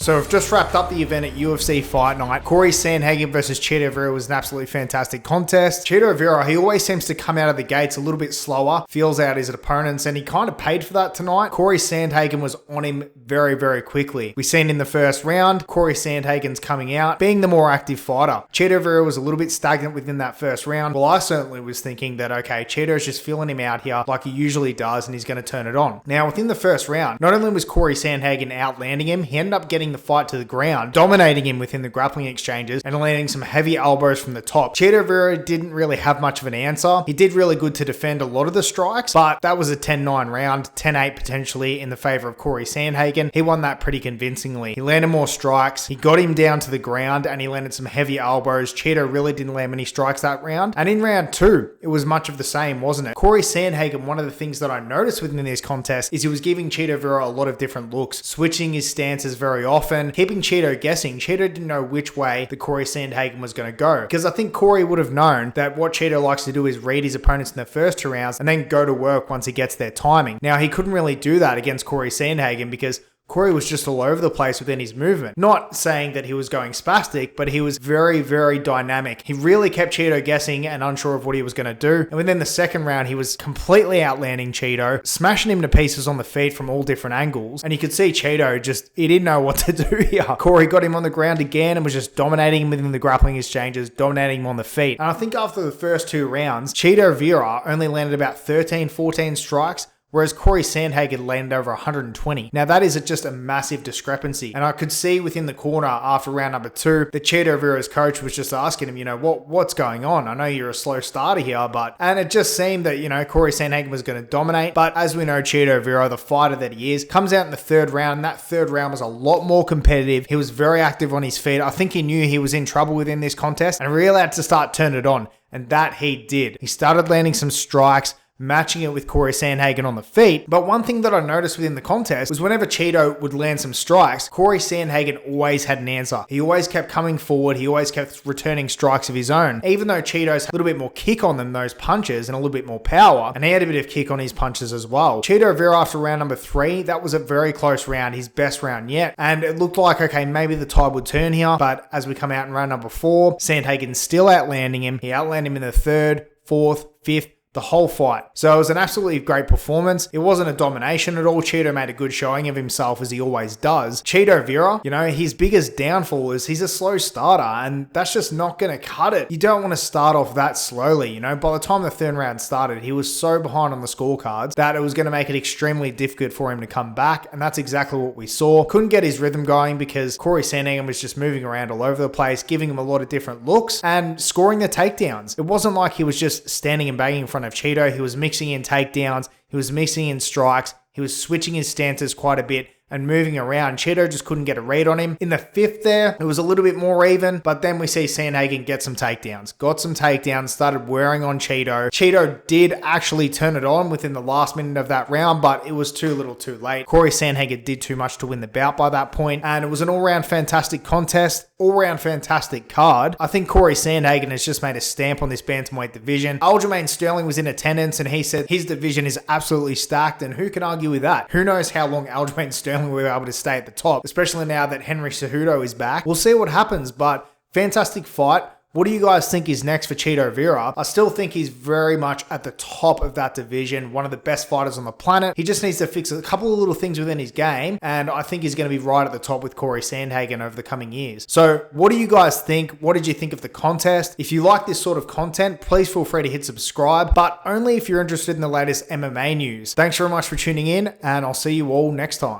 So we've just wrapped up the event at UFC Fight Night. Cory Sandhagen versus Chito Vera was an absolutely fantastic contest. Chito Vera, he always seems to come out of the gates a little bit slower, feels out his opponents, and he kind of paid for that tonight. Cory Sandhagen was on him very, very quickly. We seen in the first round, Cory Sandhagen's coming out, being the more active fighter. Chito Vera was a little bit stagnant within that first round. Well, I certainly was thinking that, okay, Chito's just feeling him out here like he usually does, and he's going to turn it on. Now, within the first round, not only was Cory Sandhagen outlanding him, he ended up getting the fight to the ground, dominating him within the grappling exchanges and landing some heavy elbows from the top. Chito Vera didn't really have much of an answer. He did really good to defend a lot of the strikes, but that was a 10-9 round, 10-8 potentially in the favor of Cory Sandhagen. He won that pretty convincingly. He landed more strikes, he got him down to the ground, and he landed some heavy elbows. Chito really didn't land many strikes that round. And in round two, it was much of the same, wasn't it? Cory Sandhagen, one of the things that I noticed within this contest is he was giving Chito Vera a lot of different looks, switching his stances very often, keeping Chito guessing. Chito didn't know which way the Cory Sandhagen was going to go, because I think Cory would have known that what Chito likes to do is read his opponents in the first two rounds and then go to work once he gets their timing. Now, he couldn't really do that against Cory Sandhagen because Cory was just all over the place within his movement. Not saying that he was going spastic, but he was very, very dynamic. He really kept Chito guessing and unsure of what he was going to do. And within the second round, he was completely outlanding Chito, smashing him to pieces on the feet from all different angles. And you could see Chito he didn't know what to do here. Cory got him on the ground again and was just dominating him within the grappling exchanges, dominating him on the feet. And I think after the first two rounds, Chito Vera only landed about 13, 14 strikes, whereas Cory Sandhagen landed over 120. Now that is just a massive discrepancy. And I could see within the corner after round number two that Chito Vera's coach was just asking him, what's going on? I know you're a slow starter here, and it just seemed that, Cory Sandhagen was going to dominate. But as we know, Chito Vera, the fighter that he is, comes out in the third round, and that third round was a lot more competitive. He was very active on his feet. I think he knew he was in trouble within this contest and really had to start turning it on. And that he did. He started landing some strikes, matching it with Cory Sandhagen on the feet. But one thing that I noticed within the contest was whenever Chito would land some strikes, Cory Sandhagen always had an answer. He always kept coming forward. He always kept returning strikes of his own. Even though Chito's had a little bit more kick on them, those punches, and a little bit more power, and he had a bit of kick on his punches as well. Chito Vera, after round number three, that was a very close round, his best round yet. And it looked like, okay, maybe the tide would turn here. But as we come out in round number four, Sandhagen's still outlanding him. He outlanded him in the third, fourth, fifth, the whole fight. So it was an absolutely great performance. It wasn't a domination at all. Chito made a good showing of himself, as he always does. Chito Vera, his biggest downfall is he's a slow starter, and that's just not going to cut it. You don't want to start off that slowly. By the time the third round started, he was so behind on the scorecards that it was going to make it extremely difficult for him to come back, and that's exactly what we saw. Couldn't get his rhythm going because Cory Sandhagen was just moving around all over the place, giving him a lot of different looks and scoring the takedowns. It wasn't like he was just standing and banging in front of Chito. He was mixing in takedowns, he was mixing in strikes, he was switching his stances quite a bit and moving around. Chito just couldn't get a read on him. In the fifth there, it was a little bit more even, but then we see Sandhagen get some takedowns. Got some takedowns, started wearing on Chito. Chito did actually turn it on within the last minute of that round, but it was too little too late. Cory Sandhagen did too much to win the bout by that point, and it was an all-round fantastic contest, all-round fantastic card. I think Cory Sandhagen has just made a stamp on this bantamweight division. Aljamain Sterling was in attendance, and he said his division is absolutely stacked, and who can argue with that? Who knows how long Aljamain Sterling will be able to stay at the top, especially now that Henry Cejudo is back. We'll see what happens, but fantastic fight. What do you guys think is next for Chito Vera? I still think he's very much at the top of that division, one of the best fighters on the planet. He just needs to fix a couple of little things within his game, and I think he's going to be right at the top with Cory Sandhagen over the coming years. So what do you guys think? What did you think of the contest? If you like this sort of content, please feel free to hit subscribe, but only if you're interested in the latest MMA news. Thanks very much for tuning in, and I'll see you all next time.